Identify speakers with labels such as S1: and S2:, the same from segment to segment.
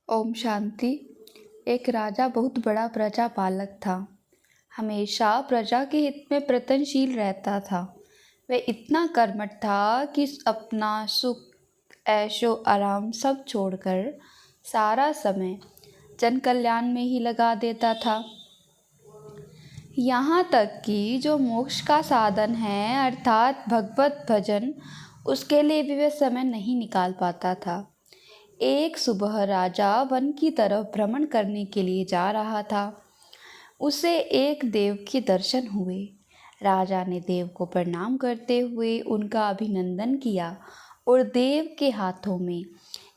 S1: ओम शांति। एक राजा बहुत बड़ा प्रजापालक था। हमेशा प्रजा के हित में प्रयत्नशील रहता था। वह इतना कर्मठ था कि अपना सुख ऐशो आराम सब छोड़कर सारा समय जन कल्याण में ही लगा देता था। यहाँ तक कि जो मोक्ष का साधन है अर्थात भगवत भजन, उसके लिए भी वह समय नहीं निकाल पाता था। एक सुबह राजा वन की तरफ भ्रमण करने के लिए जा रहा था। उसे एक देव के दर्शन हुए। राजा ने देव को प्रणाम करते हुए उनका अभिनंदन किया और देव के हाथों में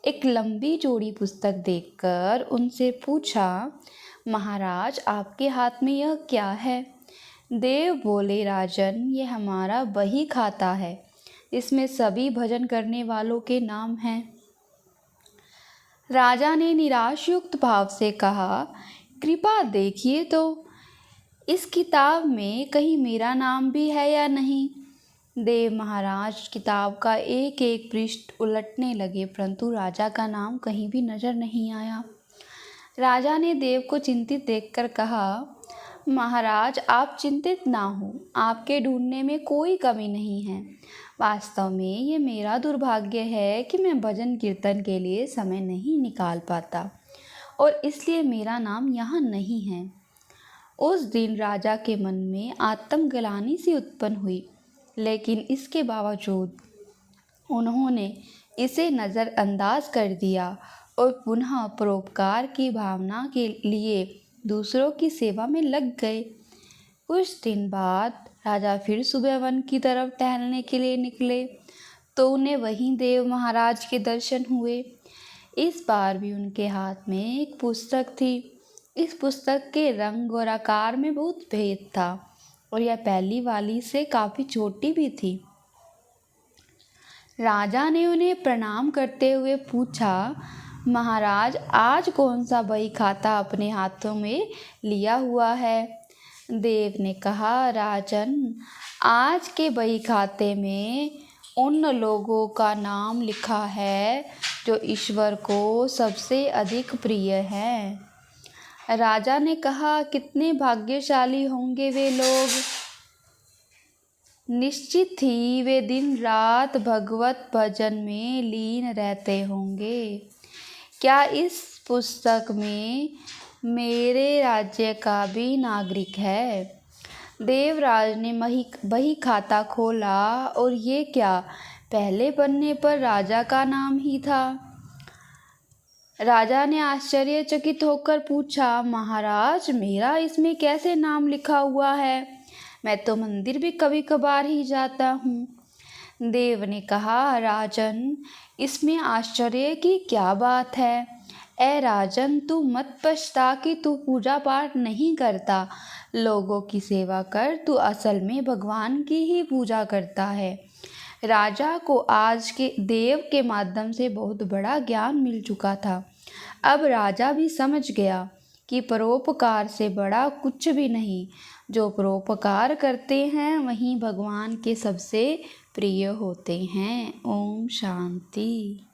S1: एक लंबी चौड़ी पुस्तक देखकर उनसे पूछा, महाराज आपके हाथ में यह क्या है? देव बोले, राजन ये हमारा बही खाता है, इसमें सभी भजन करने वालों के नाम हैं। राजा ने निराश युक्त भाव से कहा, कृपा देखिए तो इस किताब में कहीं मेरा नाम भी है या नहीं। देव महाराज किताब का एक एक पृष्ठ उलटने लगे, परंतु राजा का नाम कहीं भी नजर नहीं आया। राजा ने देव को चिंतित देखकर कहा, महाराज आप चिंतित ना हो, आपके ढूंढने में कोई कमी नहीं है। वास्तव में ये मेरा दुर्भाग्य है कि मैं भजन कीर्तन के लिए समय नहीं निकाल पाता और इसलिए मेरा नाम यहाँ नहीं है। उस दिन राजा के मन में आत्मग्लानि सी उत्पन्न हुई, लेकिन इसके बावजूद उन्होंने इसे नज़रअंदाज कर दिया और पुनः परोपकार की भावना के लिए दूसरों की सेवा में लग गए। कुछ दिन बाद राजा फिर सुबह वन की तरफ टहलने के लिए निकले तो उन्हें वहीं देव महाराज के दर्शन हुए। इस बार भी उनके हाथ में एक पुस्तक थी। इस पुस्तक के रंग और आकार में बहुत भेद था और यह पहली वाली से काफ़ी छोटी भी थी। राजा ने उन्हें प्रणाम करते हुए पूछा, महाराज आज कौन सा बही खाता अपने हाथों में लिया हुआ है? देव ने कहा, राजन आज के बही खाते में उन लोगों का नाम लिखा है जो ईश्वर को सबसे अधिक प्रिय हैं। राजा ने कहा, कितने भाग्यशाली होंगे वे लोग। निश्चित ही वे दिन रात भगवत भजन में लीन रहते होंगे। क्या इस पुस्तक में मेरे राज्य का भी नागरिक है? देवराज ने बही खाता खोला और ये क्या, पहले पन्ने पर राजा का नाम ही था। राजा ने आश्चर्यचकित होकर पूछा, महाराज मेरा इसमें कैसे नाम लिखा हुआ है? मैं तो मंदिर भी कभी कभार ही जाता हूँ। देव ने कहा, राजन इसमें आश्चर्य की क्या बात है? ए राजन तू मत पछता कि तू पूजा पाठ नहीं करता, लोगों की सेवा कर, तू असल में भगवान की ही पूजा करता है। राजा को आज के देव के माध्यम से बहुत बड़ा ज्ञान मिल चुका था। अब राजा भी समझ गया कि परोपकार से बड़ा कुछ भी नहीं। जो परोपकार करते हैं वहीं भगवान के सबसे प्रिय होते हैं। ओम शांति।